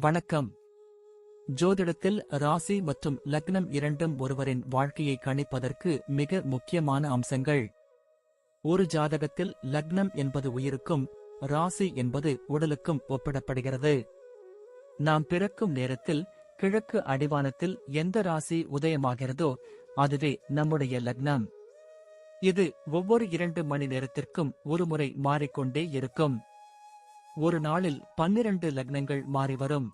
வணக்கம். ஜோதிடத்தில் ராசி மற்றும் லக்னம் இரண்டும் ஒருவரின் வாழ்க்கையை கணிப்பதற்கு மிக முக்கியமான அம்சங்கள். ஒரு ஜாதகத்தில் லக்னம் என்பது உயிருக்கும், ராசி என்பது உடலுக்கும் ஒப்பிடப்படுகிறது. நாம் பிறக்கும் நேரத்தில் கிழக்கு அடிவானத்தில் எந்த ராசி உதயமாகிறதோ அதுவே நம்முடைய லக்னம். இது ஒவ்வொரு 2 மணி நேரத்திற்கும் ஒருமுறை மாறிக்கொண்டே இருக்கும். ஒரு நாளில் 12 லக்னங்கள் மாறிவரும்.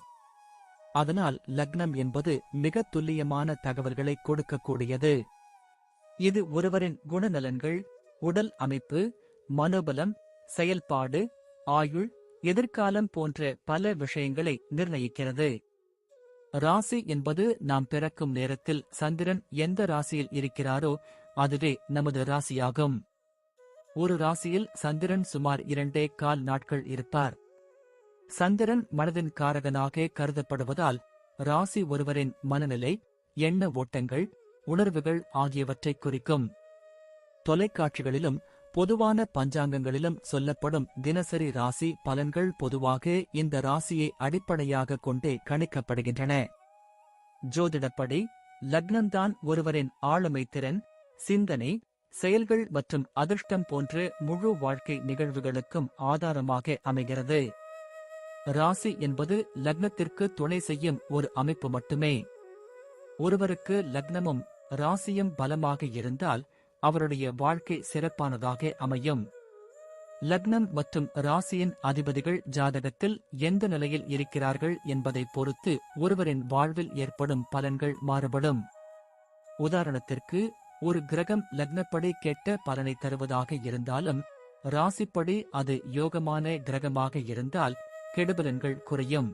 அதனால் லக்னம் என்பது மிக துல்லியமான தகவல்களை கொடுக்கக்கூடியது. இது ஒருவரின் குணநலன்கள், உடல் அமைப்பு, மனோபலம், செயல்பாடு, ஆயுள், எதிர்காலம் போன்ற பல விஷயங்களை நிர்ணயிக்கிறது. ராசி என்பது நாம் பிறக்கும் நேரத்தில் சந்திரன் எந்த ராசியில் இருக்கிறாரோ அதுவே நமது ராசியாகும். ஒரு ராசியில் சந்திரன் சுமார் 2.25 நாட்கள் இருப்பார். சந்திரன் மனதின் காரகனாக கருதப்படுவதால் ராசி ஒருவரின் மனநிலை, எண்ண ஓட்டங்கள், உணர்வுகள் ஆகியவற்றை குறிக்கும். தொலைக்காட்சிகளிலும் பொதுவான பஞ்சாங்கங்களிலும் சொல்லப்படும் தினசரி ராசி பலன்கள் பொதுவாக இந்த ராசியை அடிப்படையாக கொண்டே கணிக்கப்படுகின்றன. ஜோதிடப்படி லக்னம்தான் ஒருவரின் ஆளுமை திறன், சிந்தனை, செயல்கள் மற்றும் அதிர்ஷ்டம் போன்ற முழு வாழ்க்கை நிகழ்வுகளுக்கும் ஆதாரமாக அமைகிறது. ராசி என்பது லக்னத்திற்கு துணை செய்யும் ஒரு அமைப்பு மட்டுமே. ஒருவருக்கு லக்னமும் ராசியும் பலமாக இருந்தால் அவருடைய வாழ்க்கை சிறப்பானதாக அமையும். லக்னம் மற்றும் ராசியின் அதிபதிகள் ஜாதகத்தில் எந்த நிலையில் இருக்கிறார்கள் என்பதை பொறுத்து ஒருவரின் வாழ்வில் ஏற்படும் பலன்கள் மாறுபடும். உதாரணத்திற்கு, ஒரு கிரகம் லக்னப்படி கெட்ட பலனை தருவதாக இருந்தாலும் ராசிப்படி அது யோகமான கிரகமாக இருந்தால் கெடுபலன்கள் குறையும்.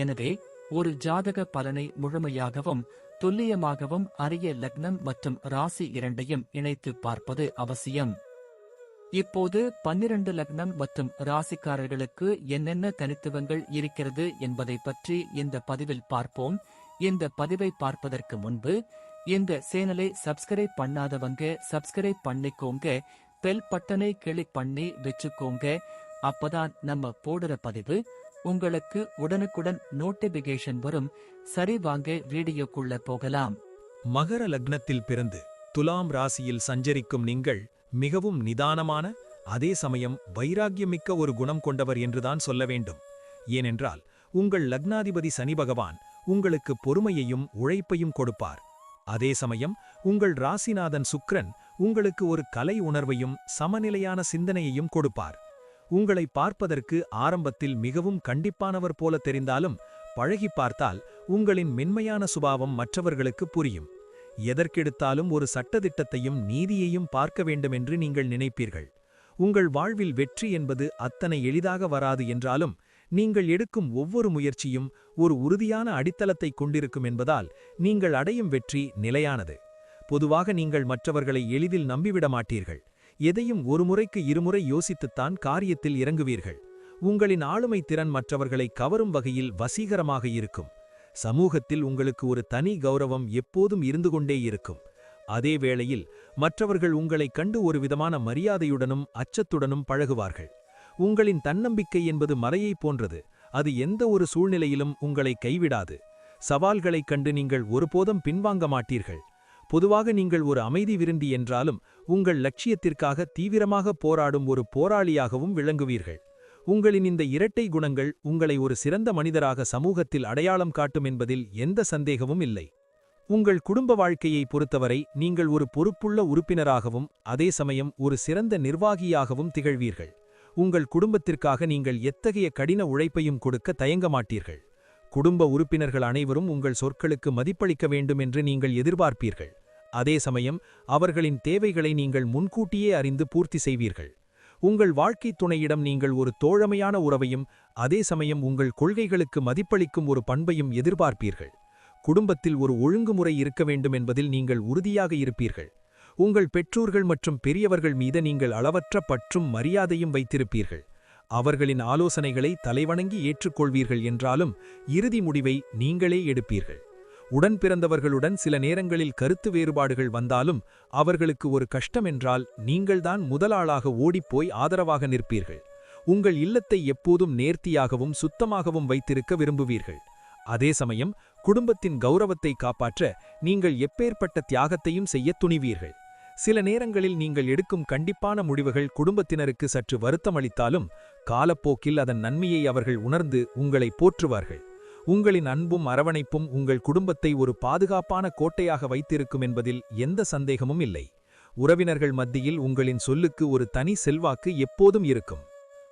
எனவே ஒரு ஜாதக பலனை முழுமையாகவும் துல்லியமாகவும் அறிய லக்னம் மற்றும் ராசி இரண்டையும் இணைத்து பார்ப்பது அவசியம். இப்போது 12 லக்னம் மற்றும் ராசிக்காரர்களுக்கு என்னென்ன தனித்துவங்கள் இருக்கிறது என்பதை பற்றி இந்த பதிவில் பார்ப்போம். இந்த பதிவை பார்ப்பதற்கு முன்பு இந்த சேனலை சப்ஸ்கிரைப் பண்ணாதவங்க சப்ஸ்கிரைப் பண்ணிக்கோங்க, பெல் பட்டனை கிளிக் பண்ணி வச்சுக்கோங்க. அப்பதான் நம்ம போடுற பதிவு உங்களுக்கு உடனுக்குடன் நோட்டிபிகேஷன் வரும். சரி, வாங்க வீடியோக்குள்ள போகலாம். மகர லக்னத்தில் பிறந்து துலாம் ராசியில் சஞ்சரிக்கும் நீங்கள் மிகவும் நிதானமான, அதே சமயம் வைராக்கியமிக்க ஒரு குணம் கொண்டவர் என்றுதான் சொல்ல வேண்டும். ஏனென்றால் உங்கள் லக்னாதிபதி சனி பகவான் உங்களுக்கு பொறுமையையும் உழைப்பையும் கொடுப்பார். அதே சமயம் உங்கள் ராசிநாதன் சுக்கிரன் உங்களுக்கு ஒரு கலை உணர்வையும் சமநிலையான சிந்தனையையும் கொடுப்பார். உங்களை பார்ப்பதற்கு ஆரம்பத்தில் மிகவும் கண்டிப்பானவர் போல தெரிந்தாலும் பழகி பார்த்தால் உங்களின் மென்மையான சுபாவம் மற்றவர்களுக்கு புரியும். எதற்கெடுத்தாலும் ஒரு சட்டதிட்டத்தையும் நீதியையும் பார்க்க வேண்டுமென்று நீங்கள் நினைப்பீர்கள். உங்கள் வாழ்வில் வெற்றி என்பது அத்தனை எளிதாக வராது என்றாலும் நீங்கள் எடுக்கும் ஒவ்வொரு முயற்சியும் ஒரு உறுதியான அடித்தளத்தை கொண்டிருக்கும் என்பதால் நீங்கள் அடையும் வெற்றி நிலையானது. பொதுவாக நீங்கள் மற்றவர்களை எளிதில் நம்பிவிட மாட்டீர்கள். எதையும் ஒரு முறைக்கு இருமுறை யோசித்துத்தான் காரியத்தில் இறங்குவீர்கள். உங்களின் ஆளுமை திறன் மற்றவர்களை கவரும் வகையில் வசீகரமாக இருக்கும். சமூகத்தில் உங்களுக்கு ஒரு தனி கௌரவம் எப்போதும் இருந்து கொண்டே இருக்கும். அதே வேளையில் மற்றவர்கள் உங்களைக் கண்டு ஒரு விதமான மரியாதையுடனும் அச்சத்துடனும் பழகுவார்கள். உங்களின் தன்னம்பிக்கை என்பது மலையைப் போன்றது. அது எந்த ஒரு சூழ்நிலையிலும் உங்களை கைவிடாது. சவால்களைக் கண்டு நீங்கள் ஒருபோதும் பின்வாங்க மாட்டீர்கள். பொதுவாக நீங்கள் ஒரு அமைதி விரும்பி என்றாலும் உங்கள் லட்சியத்திற்காக தீவிரமாக போராடும் ஒரு போராளியாகவும் விளங்குவீர்கள். உங்களின் இந்த இரட்டை குணங்கள் உங்களை ஒரு சிறந்த மனிதராக சமூகத்தில் அடையாளம் காட்டும் என்பதில் எந்த சந்தேகமும் இல்லை. உங்கள் குடும்ப வாழ்க்கையை பொறுத்தவரை நீங்கள் ஒரு பொறுப்புள்ள உறுப்பினராகவும் அதே சமயம் ஒரு சிறந்த நிர்வாகியாகவும் திகழ்வீர்கள். உங்கள் குடும்பத்திற்காக நீங்கள் எத்தகைய கடின உழைப்பையும் கொடுக்க தயங்க மாட்டீர்கள். குடும்ப உறுப்பினர்கள் அனைவரும் உங்கள் சொற்களுக்கு மதிப்பளிக்க வேண்டும் என்று நீங்கள் எதிர்பார்ப்பீர்கள். அதே சமயம் அவர்களின் தேவைகளை நீங்கள் முன்கூட்டியே அறிந்து பூர்த்தி செய்வீர்கள். உங்கள் வாழ்க்கை துணையிடம் நீங்கள் ஒரு தோழமையான உறவையும் அதே சமயம் உங்கள் கொள்கைகளுக்கு மதிப்பளிக்கும் ஒரு பண்பையும் எதிர்பார்ப்பீர்கள். குடும்பத்தில் ஒரு ஒழுங்குமுறை இருக்க வேண்டும் என்பதில் நீங்கள் உறுதியாக இருப்பீர்கள். உங்கள் பெற்றோர்கள் மற்றும் பெரியவர்கள் மீது நீங்கள் அளவற்ற பற்றும் மரியாதையும் வைத்திருப்பீர்கள். அவர்களின் ஆலோசனைகளை தலைவணங்கி ஏற்றுக்கொள்வீர்கள் என்றாலும் இறுதி முடிவை நீங்களே எடுப்பீர்கள். உடன் பிறந்தவர்களுடன் சில நேரங்களில் கருத்து வேறுபாடுகள் வந்தாலும் அவர்களுக்கு ஒரு கஷ்டம் என்றால் நீங்கள்தான் முதலாளாக ஓடிப்போய் ஆதரவாக நிற்பீர்கள். உங்கள் இல்லத்தை எப்போதும் நேர்த்தியாகவும் சுத்தமாகவும் வைத்திருக்க விரும்புவீர்கள். அதே சமயம் குடும்பத்தின் கௌரவத்தை காப்பாற்ற நீங்கள் எப்பேற்பட்ட தியாகத்தையும் செய்ய துணிவீர்கள். சில நேரங்களில் நீங்கள் எடுக்கும் கண்டிப்பான முடிவுகள் குடும்பத்தினருக்கு சற்று வருத்தமளித்தாலும் காலப்போக்கில் அதன் நன்மையை அவர்கள் உணர்ந்து உங்களை போற்றுவார்கள். உங்களின் அன்பும் அரவணைப்பும் உங்கள் குடும்பத்தை ஒரு பாதுகாப்பான கோட்டையாக வைத்திருக்கும் என்பதில் எந்த சந்தேகமும் இல்லை. உறவினர்கள் மத்தியில் உங்களின் சொல்லுக்கு ஒரு தனி செல்வாக்கு எப்போதும் இருக்கும்.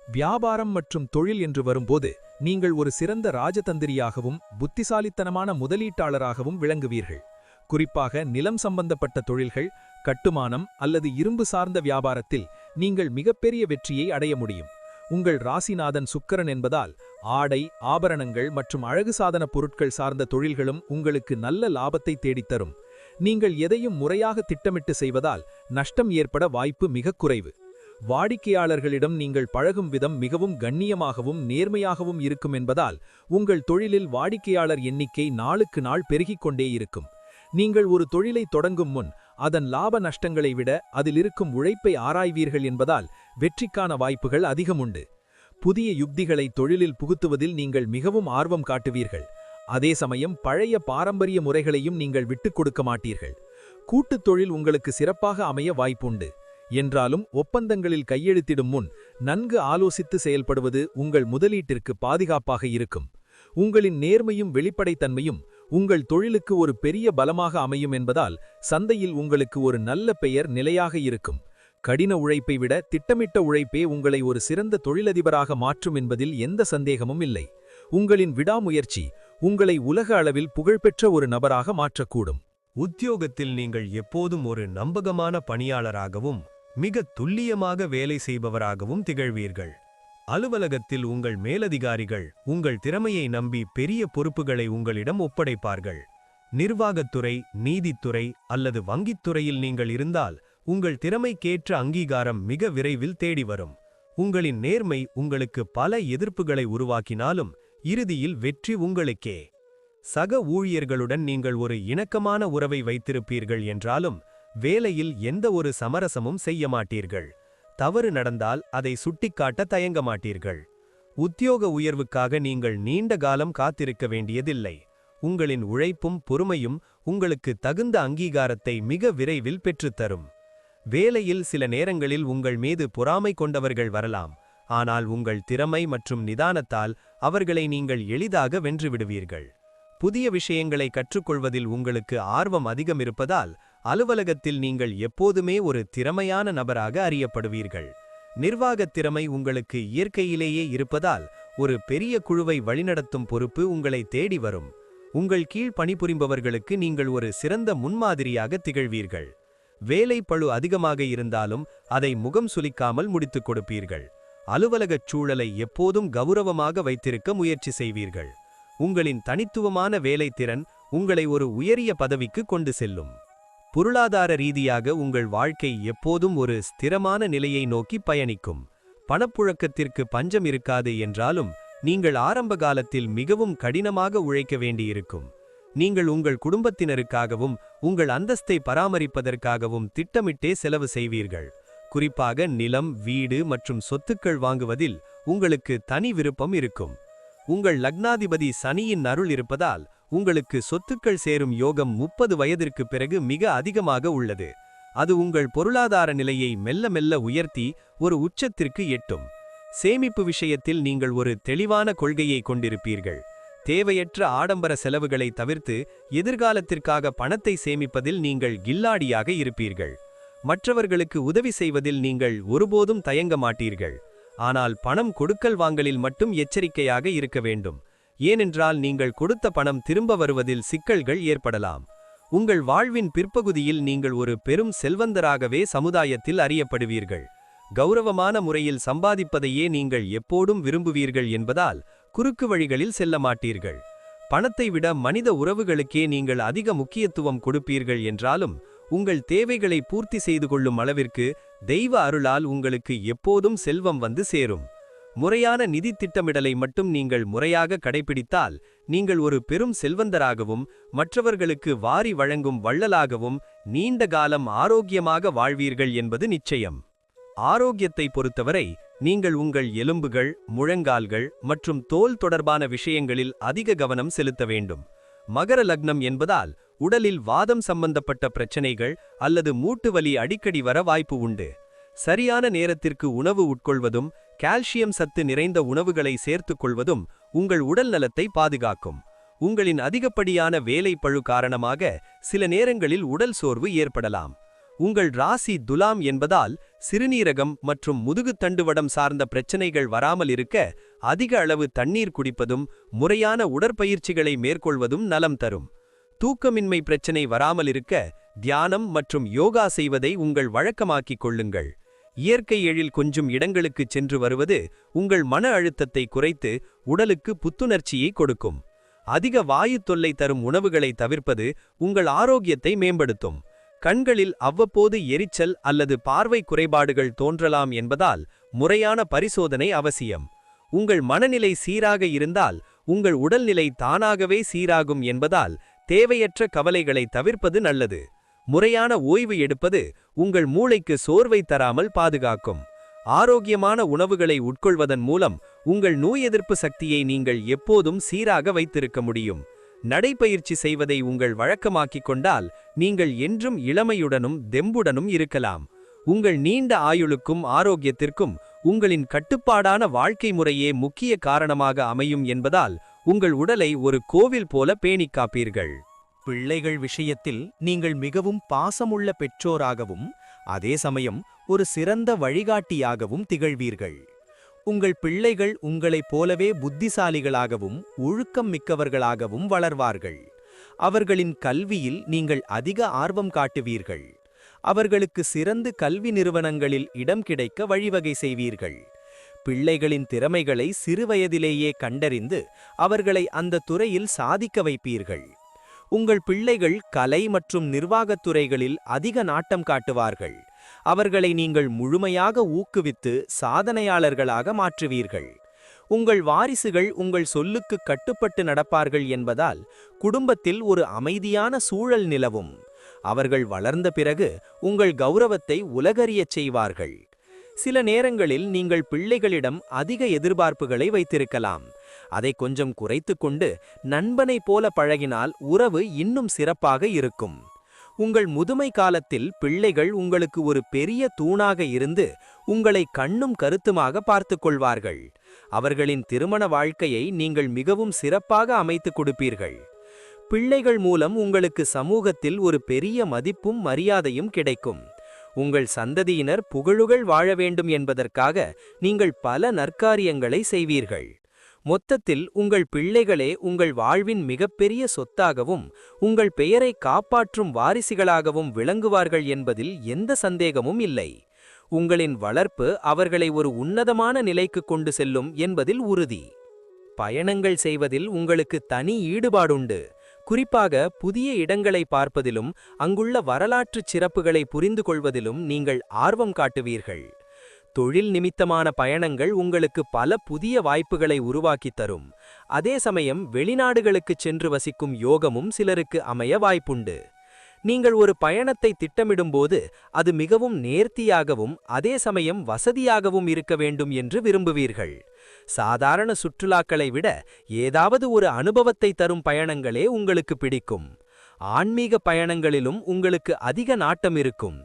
வியாபாரம் மற்றும் தொழில் என்று வரும்போது நீங்கள் ஒரு சிறந்த ராஜதந்திரியாகவும் புத்திசாலித்தனமான முதலீட்டாளராகவும் விளங்குவீர்கள். குறிப்பாக நிலம் சம்பந்தப்பட்ட தொழில்கள், கட்டுமானம் அல்லது இரும்பு சார்ந்த வியாபாரத்தில் நீங்கள் மிகப்பெரிய வெற்றியை அடைய முடியும். உங்கள் ராசிநாதன் சுக்கிரன் என்பதால் ஆடை, ஆபரணங்கள் மற்றும் அழகு சாதன பொருட்கள் சார்ந்த தொழில்களும் உங்களுக்கு நல்ல லாபத்தை தேடித்தரும். நீங்கள் எதையும் முறையாக திட்டமிட்டு செய்வதால் நஷ்டம் ஏற்பட வாய்ப்பு மிகக் குறைவு. வாடிக்கையாளர்களிடம் நீங்கள் பழகும் விதம் மிகவும் கண்ணியமாகவும் நேர்மையாகவும் இருக்கும் என்பதால் உங்கள் தொழிலில் வாடிக்கையாளர் எண்ணிக்கை நாளுக்கு நாள் பெருகிக் கொண்டே இருக்கும். நீங்கள் ஒரு தொழிலை தொடங்கும் முன் அதன் லாப நஷ்டங்களை விட அதில் இருக்கும் உழைப்பை ஆராய்வீர்கள் என்பதால் வெற்றிக்கான வாய்ப்புகள் அதிகமுண்டு. புதிய யுக்திகளை தொழிலில் புகுத்துவதில் நீங்கள் மிகவும் ஆர்வம் காட்டுவீர்கள். அதே சமயம் பழைய பாரம்பரிய முறைகளையும் நீங்கள் விட்டுக் கொடுக்க மாட்டீர்கள். கூட்டுத் தொழில் உங்களுக்கு சிறப்பாக அமைய வாய்ப்புண்டு. என்றாலும் ஒப்பந்தங்களில் கையெழுத்திடும் முன் நன்கு ஆலோசித்து செயல்படுவது உங்கள் முதலீட்டிற்கு பாதுகாப்பாக இருக்கும். உங்களின் நேர்மையும் வெளிப்படைத்தன்மையும் உங்கள் தொழிலுக்கு ஒரு பெரிய பலமாக அமையும் என்பதால் சந்தையில் உங்களுக்கு ஒரு நல்ல பெயர் நிலையாக இருக்கும். கடின உழைப்பை விட திட்டமிட்ட உழைப்பே உங்களை ஒரு சிறந்த தொழிலதிபராக மாற்றும் என்பதில் எந்த சந்தேகமும் இல்லை. உங்களின் விடாமுயற்சி உங்களை உலக அளவில் புகழ்பெற்ற ஒரு நபராக மாற்றக்கூடும். உத்தியோகத்தில் நீங்கள் எப்போதும் ஒரு நம்பகமான பணியாளராகவும் மிக துல்லியமாக வேலை செய்பவராகவும் திகழ்வீர்கள். அலுவலகத்தில் உங்கள் மேலதிகாரிகள் உங்கள் திறமையை நம்பி பெரிய பொறுப்புகளை உங்களிடம் ஒப்படைப்பார்கள். நிர்வாகத்துறை, நீதித்துறை அல்லது வங்கித்துறையில் நீங்கள் இருந்தால் உங்கள் திறமைக்கேற்ற அங்கீகாரம் மிக விரைவில் தேடி வரும். உங்களின் நேர்மை உங்களுக்கு பல எதிர்ப்புகளை உருவாக்கினாலும் இறுதியில் வெற்றி உங்களுக்கே. சக ஊழியர்களுடன் நீங்கள் ஒரு இணக்கமான உறவை வைத்திருப்பீர்கள் என்றாலும் வேலையில் எந்த ஒரு சமரசமும் செய்ய மாட்டீர்கள். தவறு நடந்தால் அதை சுட்டிக்காட்ட தயங்க மாட்டீர்கள். உத்தியோக உயர்வுக்காக நீங்கள் நீண்ட காலம் காத்திருக்க வேண்டியதில்லை. உங்களின் உழைப்பும் பொறுமையும் உங்களுக்கு தகுந்த அங்கீகாரத்தை மிக விரைவில் பெற்றுத்தரும். வேலையில் சில நேரங்களில் உங்கள் மீது பொறாமை கொண்டவர்கள் வரலாம். ஆனால் உங்கள் திறமை மற்றும் நிதானத்தால் அவர்களை நீங்கள் எளிதாக வென்றுவிடுவீர்கள். புதிய விஷயங்களை கற்றுக்கொள்வதில் உங்களுக்கு ஆர்வம் அதிகம் இருப்பதால் அலுவலகத்தில் நீங்கள் எப்போதுமே ஒரு திறமையான நபராக அறியப்படுவீர்கள். நிர்வாகத் திறமை உங்களுக்கு இயற்கையிலேயே இருப்பதால் ஒரு பெரிய குழுவை வழிநடத்தும் பொறுப்பு உங்களை தேடி வரும். உங்கள் கீழ் பணிபுரிபவர்களுக்கு நீங்கள் ஒரு சிறந்த முன்மாதிரியாக திகழ்வீர்கள். வேலை பளு அதிகமாக இருந்தாலும் அதை முகம் சுளிக்காமல் முடித்துக் கொடுப்பீர்கள். அலுவலகச் சூழலை எப்போதும் கௌரவமாக வைத்திருக்க முயற்சி செய்வீர்கள். உங்களின் தனித்துவமான வேலைத்திறன் உங்களை ஒரு உயரிய பதவிக்கு கொண்டு செல்லும். பொருளாதார ரீதியாக உங்கள் வாழ்க்கை எப்போதும் ஒரு ஸ்திரமான நிலையை நோக்கி பயணிக்கும். பணப்புழக்கத்திற்கு பஞ்சம் இருக்காது என்றாலும் நீங்கள் ஆரம்ப காலத்தில் மிகவும் கடினமாக உழைக்க வேண்டியிருக்கும். நீங்கள் உங்கள் குடும்பத்தினருக்காகவும் உங்கள் அந்தஸ்தை பராமரிப்பதற்காகவும் திட்டமிட்டே செலவு செய்வீர்கள். குறிப்பாக நிலம், வீடு மற்றும் சொத்துக்கள் வாங்குவதில் உங்களுக்கு தனி விருப்பம் இருக்கும். உங்கள் லக்னாதிபதி சனியின் அருள் இருப்பதால் உங்களுக்கு சொத்துக்கள் சேரும் யோகம் 30 வயதிற்கு பிறகு மிக அதிகமாக உள்ளது. அது உங்கள் பொருளாதார நிலையை மெல்ல மெல்ல உயர்த்தி ஒரு உச்சத்திற்கு எட்டும். சேமிப்பு விஷயத்தில் நீங்கள் ஒரு தெளிவான கொள்கையை கொண்டிருப்பீர்கள். தேவையற்ற ஆடம்பர செலவுகளை தவிர்த்து எதிர்காலத்திற்காக பணத்தை சேமிப்பதில் நீங்கள் கில்லாடியாக இருப்பீர்கள். மற்றவர்களுக்கு உதவி செய்வதில் நீங்கள் ஒருபோதும் தயங்க மாட்டீர்கள். ஆனால் பணம் கொடுக்கல் வாங்கலில் மட்டும் எச்சரிக்கையாக இருக்க வேண்டும். ஏனென்றால் நீங்கள் கொடுத்த பணம் திரும்ப வருவதில் சிக்கல்கள் ஏற்படலாம். உங்கள் வாழ்வின் பிற்பகுதியில் நீங்கள் ஒரு பெரும் செல்வந்தராகவே சமுதாயத்தில் அறியப்படுவீர்கள். கௌரவமான முறையில் சம்பாதிப்பதையே நீங்கள் எப்போதும் விரும்புவீர்கள் என்பதால் குறுக்கு வழிகளில் செல்ல மாட்டீர்கள். பணத்தை விட மனித உறவுகளுக்கே நீங்கள் அதிக முக்கியத்துவம் கொடுப்பீர்கள் என்றாலும் உங்கள் தேவைகளை பூர்த்தி செய்து கொள்ளும் அளவிற்கு தெய்வ அருளால் உங்களுக்கு எப்போதும் செல்வம் வந்து சேரும். முறையான நிதி திட்டமிடலை மட்டும் நீங்கள் முறையாக கடைபிடித்தால் நீங்கள் ஒரு பெரும் செல்வந்தராகவும் மற்றவர்களுக்கு வாரி வழங்கும் வள்ளலாகவும் நீண்ட காலம் ஆரோக்கியமாக வாழ்வீர்கள் என்பது நிச்சயம். ஆரோக்கியத்தை பொறுத்தவரை நீங்கள் உங்கள் எலும்புகள், முழங்கால்கள் மற்றும் தோல் தொடர்பான விஷயங்களில் அதிக கவனம் செலுத்த வேண்டும். மகர லக்னம் என்பதால் உடலில் வாதம் சம்பந்தப்பட்ட பிரச்சனைகள் அல்லது மூட்டு வலி அடிக்கடி வர வாய்ப்பு உண்டு. சரியான நேரத்திற்கு உணவு உட்கொள்வதும் கால்சியம் சத்து நிறைந்த உணவுகளை சேர்த்துக் கொள்வதும் உங்கள் உடல் நலத்தை பாதுகாக்கும். உங்களின் அதிகப்படியான வேலை பழு காரணமாக சில நேரங்களில் உடல் சோர்வு ஏற்படலாம். உங்கள் ராசி துலாம் என்பதால் சிறுநீரகம் மற்றும் முதுகுத்தண்டுவடம் சார்ந்த பிரச்சனைகள் வராமல் இருக்க அதிக அளவு தண்ணீர் குடிப்பதும் முறையான உடற்பயிற்சிகளை மேற்கொள்வதும் நலம் தரும். தூக்கமின்மை பிரச்சனை வராமல் இருக்க தியானம் மற்றும் யோகா செய்வதை உங்கள் வழக்கமாக்கிக் கொள்ளுங்கள். இயற்கை எழில் கொஞ்சம் இடங்களுக்கு சென்று வருவது உங்கள் மன அழுத்தத்தை குறைத்து உடலுக்கு புத்துணர்ச்சியை கொடுக்கும். அதிக வாயு தொல்லை தரும் உணவுகளை தவிர்ப்பது உங்கள் ஆரோக்கியத்தை மேம்படுத்தும். கண்களில் அவ்வப்போது எரிச்சல் அல்லது பார்வை குறைபாடுகள் தோன்றலாம் என்பதால் முறையான பரிசோதனை அவசியம். உங்கள் மனநிலை சீராக இருந்தால் உங்கள் உடல்நிலை தானாகவே சீராகும் என்பதால் தேவையற்ற கவலைகளை தவிர்ப்பது நல்லது. முறையான ஓய்வு எடுப்பது உங்கள் மூளைக்கு சோர்வை தராமல் பாதுகாக்கும். ஆரோக்கியமான உணவுகளை உட்கொள்வதன் மூலம் உங்கள் நோய் எதிர்ப்பு சக்தியை நீங்கள் எப்போதும் சீராக வைத்திருக்க முடியும். நடைப்பயிற்சி செய்வதை உங்கள் வழக்கமாக்கிக் கொண்டால் நீங்கள் என்றும் இளமையுடனும் தெம்புடனும் இருக்கலாம். உங்கள் நீண்ட ஆயுளுக்கும் ஆரோக்கியத்திற்கும் உங்களின் கட்டுப்பாடான வாழ்க்கை முறையே முக்கிய காரணமாக அமையும் என்பதால் உங்கள் உடலை ஒரு கோவில் போல பேணிக் காப்பீர்கள். பிள்ளைகள் விஷயத்தில் நீங்கள் மிகவும் பாசமுள்ள பெற்றோராகவும் அதே சமயம் ஒரு சிறந்த வழிகாட்டியாகவும் திகழ்வீர்கள். உங்கள் பிள்ளைகள் உங்களைப் போலவே புத்திசாலிகளாகவும் ஒழுக்கம் மிக்கவர்களாகவும் வளர்வார்கள். அவர்களின் கல்வியில் நீங்கள் அதிக ஆர்வம் காட்டுவீர்கள். அவர்களுக்கு சிறந்த கல்வி நிறுவனங்களில் இடம் கிடைக்க வழிவகை செய்வீர்கள். பிள்ளைகளின் திறமைகளை சிறுவயதிலேயே கண்டறிந்து அவர்களை அந்த துறையில் சாதிக்க வைப்பீர்கள். உங்கள் பிள்ளைகள் கலை மற்றும் நிர்வாகத் துறைகளில் அதிக நாட்டம் காட்டுவார்கள். அவர்களை நீங்கள் முழுமையாக ஊக்குவித்து சாதனையாளர்களாக மாற்றுவீர்கள். உங்கள் வாரிசுகள் உங்கள் சொல்லுக்கு கட்டுப்பட்டு நடப்பார்கள் என்பதால் குடும்பத்தில் ஒரு அமைதியான சூழல் நிலவும். அவர்கள் வளர்ந்த பிறகு உங்கள் கௌரவத்தை உலகறியச் செய்வார்கள். சில நேரங்களில் நீங்கள் பிள்ளைகளிடம் அதிக எதிர்பார்ப்புகளை வைத்திருக்கலாம். அதை கொஞ்சம் குறைத்துக்கொண்டு நண்பனைப் போல பழகினால் உறவு இன்னும் சிறப்பாக இருக்கும். உங்கள் முதுமை காலத்தில் பிள்ளைகள் உங்களுக்கு ஒரு பெரிய தூணாக இருந்து உங்களை கண்ணும் கருத்துமாக பார்த்து கொள்வார்கள். அவர்களின் திருமண வாழ்க்கையை நீங்கள் மிகவும் சிறப்பாக அமைத்துக் கொடுப்பீர்கள். பிள்ளைகள் மூலம் உங்களுக்கு சமூகத்தில் ஒரு பெரிய மதிப்பும் மரியாதையும் கிடைக்கும். உங்கள் சந்ததியினர் புகழுகள் வாழ வேண்டும் என்பதற்காக நீங்கள் பல நற்காரியங்களை செய்வீர்கள். மொத்தத்தில் உங்கள் பிள்ளைகளே உங்கள் வாழ்வின் மிகப்பெரிய சொத்தாகவும் உங்கள் பெயரை காப்பாற்றும் வாரிசுகளாகவும் விளங்குவார்கள் என்பதில் எந்த சந்தேகமும் இல்லை. உங்களின் வளர்ப்பு அவர்களை ஒரு உன்னதமான நிலைக்கு கொண்டு செல்லும் என்பதில் உறுதி. பயணங்கள் செய்வதில் உங்களுக்கு தனி ஈடுபாடுண்டு. குறிப்பாக புதிய இடங்களை பார்ப்பதிலும் அங்குள்ள வரலாற்றுச் சிறப்புகளை புரிந்து கொள்வதிலும் நீங்கள் ஆர்வம் காட்டுவீர்கள். தொழில் நிமித்தமான பயணங்கள் உங்களுக்கு பல புதிய வாய்ப்புகளை உருவாக்கித் தரும். அதே சமயம் வெளிநாடுகளுக்குச் சென்று வசிக்கும் யோகமும் சிலருக்கு அமைய வாய்ப்புண்டு. நீங்கள் ஒரு பயணத்தை திட்டமிடும்போது அது மிகவும் நேர்த்தியாகவும் அதே சமயம் வசதியாகவும் இருக்க வேண்டும் என்று விரும்புவீர்கள். சாதாரண சுற்றுலாக்களை விட ஏதாவது ஒரு அனுபவத்தை தரும் பயணங்களே உங்களுக்கு பிடிக்கும். ஆன்மீக பயணங்களிலும் உங்களுக்கு அதிக நாட்டம் இருக்கும்.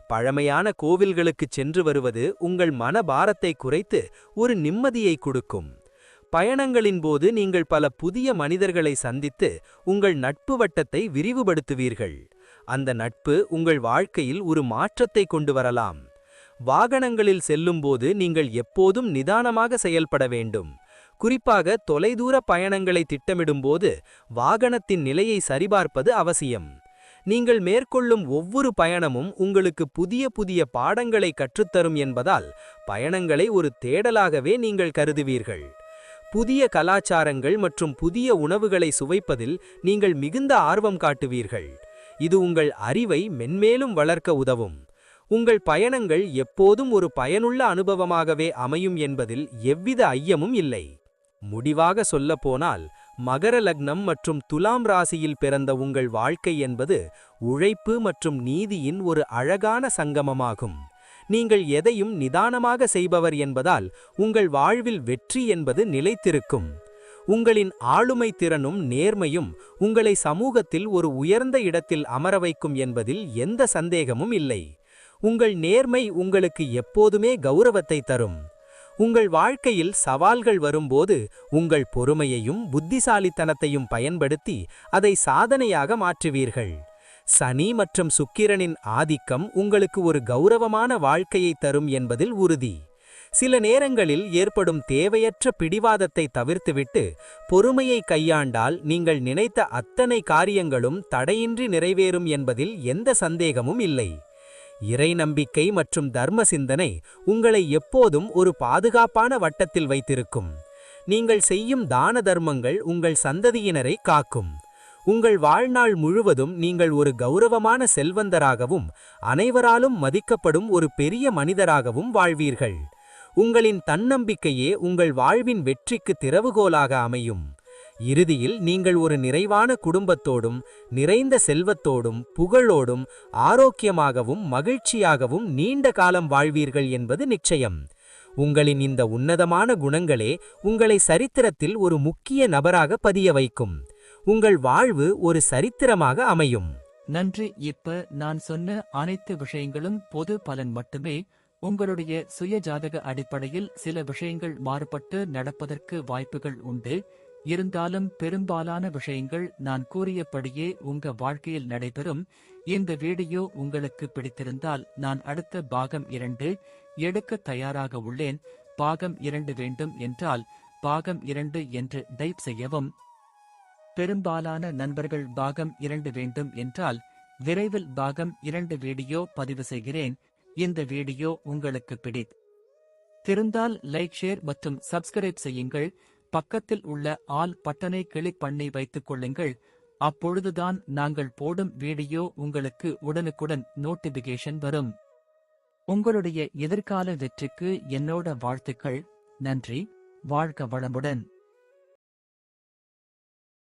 பழமையான கோவில்களுக்குச் சென்று வருவது உங்கள் மனபாரத்தை குறைத்து ஒரு நிம்மதியை கொடுக்கும். பயணங்களின் போது நீங்கள் பல புதிய மனிதர்களை சந்தித்து உங்கள் நட்பு வட்டத்தை விரிவுபடுத்துவீர்கள். அந்த நட்பு உங்கள் வாழ்க்கையில் ஒரு மாற்றத்தை கொண்டு வரலாம். வாகனங்களில் செல்லும்போது நீங்கள் எப்போதும் நிதானமாக செயல்பட வேண்டும். குறிப்பாக தொலைதூர பயணங்களை திட்டமிடும்போது வாகனத்தின் நிலையை சரிபார்ப்பது அவசியம். நீங்கள் மேற்கொள்ளும் ஒவ்வொரு பயணமும் உங்களுக்கு புதிய புதிய பாடங்களை கற்றுத்தரும் என்பதால் பயணங்களை ஒரு தேடலாகவே நீங்கள் கருதுவீர்கள். புதிய கலாச்சாரங்கள் மற்றும் புதிய உணவுகளை சுவைப்பதில் நீங்கள் மிகுந்த ஆர்வம் காட்டுவீர்கள். இது உங்கள் அறிவை மென்மேலும் வளர்க்க உதவும். உங்கள் பயணங்கள் எப்போதும் ஒரு பயனுள்ள அனுபவமாகவே அமையும் என்பதில் எவ்வித ஐயமும் இல்லை. முடிவாக சொல்லப்போனால் மகர லக்னம் மற்றும் துலாம் ராசியில் பிறந்த உங்கள் வாழ்க்கை என்பது உழைப்பு மற்றும் நீதியின் ஒரு அழகான சங்கமமாகும். நீங்கள் எதையும் நிதானமாக செய்பவர் என்பதால் உங்கள் வாழ்வில் வெற்றி என்பது நிலைத்திருக்கும். உங்களின் ஆளுமை திறனும் நேர்மையும் உங்களை சமூகத்தில் ஒரு உயர்ந்த இடத்தில் அமர வைக்கும் என்பதில் எந்த சந்தேகமும் இல்லை. உங்கள் நேர்மை உங்களுக்கு எப்போதுமே கௌரவத்தை தரும். உங்கள் வாழ்க்கையில் சவால்கள் வரும்போது உங்கள் பொறுமையையும் புத்திசாலித்தனத்தையும் பயன்படுத்தி அதை சாதனையாக மாற்றுவீர்கள். சனி மற்றும் சுக்கிரனின் ஆதிக்கம் உங்களுக்கு ஒரு கௌரவமான வாழ்க்கையை தரும் என்பதில் உறுதி. சில நேரங்களில் ஏற்படும் தேவையற்ற பிடிவாதத்தை தவிர்த்துவிட்டு பொறுமையை கையாண்டால் நீங்கள் நினைத்த அத்தனை காரியங்களும் தடையின்றி நிறைவேறும் என்பதில் எந்த சந்தேகமும் இல்லை. இறை நம்பிக்கை மற்றும் தர்ம சிந்தனை உங்களை எப்போதும் ஒரு பாதுகாப்பான வட்டத்தில் வைத்திருக்கும். நீங்கள் செய்யும் தான தர்மங்கள் உங்கள் சந்ததியினரை காக்கும். உங்கள் வாழ்நாள் முழுவதும் நீங்கள் ஒரு கௌரவமான செல்வந்தராகவும் அனைவராலும் மதிக்கப்படும் ஒரு பெரிய மனிதராகவும் வாழ்வீர்கள். உங்களின் தன்னம்பிக்கையே உங்கள் வாழ்வின் வெற்றிக்கு திறவுகோலாக அமையும். இறுதியில் நீங்கள் ஒரு நிறைவான குடும்பத்தோடும் நிறைந்த செல்வத்தோடும் புகழோடும் ஆரோக்கியமாகவும் மகிழ்ச்சியாகவும் நீண்ட காலம் வாழ்வீர்கள் என்பது நிச்சயம். உங்களின் இந்த உன்னதமான குணங்களே உங்களை சரித்திரத்தில் ஒரு முக்கிய நபராக பதிய வைக்கும். உங்கள் வாழ்வு ஒரு சரித்திரமாக அமையும். நன்றி. இப்ப நான் சொன்ன அனைத்து விஷயங்களும் பொது பலன் மட்டுமே. உங்களுடைய சுய ஜாதக அடிப்படையில் சில விஷயங்கள் மாறுபட்டு நடப்பதற்கு வாய்ப்புகள் உண்டு. இருந்தாலும் பெரும்பாலான விஷயங்கள் நான் கூறியபடியே உங்க வாழ்க்கையில் நடைபெறும். இந்த வீடியோ உங்களுக்கு பிடித்திருந்தால் நான் அடுத்த பாகம் 2 எடுக்க தயாராக உள்ளேன். பாகம் 2 வேண்டும் என்றால் பாகம் 2 என்று டைப் செய்யவும். பெரும்பாலான நண்பர்கள் பாகம் 2 வேண்டும் என்றால் விரைவில் பாகம் 2 வீடியோ பதிவு செய்கிறேன். இந்த வீடியோ உங்களுக்கு பிடித்திருந்தால் லைக், ஷேர் மற்றும் சப்ஸ்கிரைப் செய்யுங்கள். பக்கத்தில் உள்ள ஆல் பட்டனை கிளிக் பண்ணி வைத்துக் கொள்ளுங்கள். அப்பொழுதுதான் நாங்கள் போடும் வீடியோ உங்களுக்கு உடனுக்குடன் நோட்டிபிகேஷன் வரும். உங்களுடைய எதிர்கால வெற்றிக்கு என்னோட வாழ்த்துக்கள். நன்றி. வாழ்க வளமுடன்.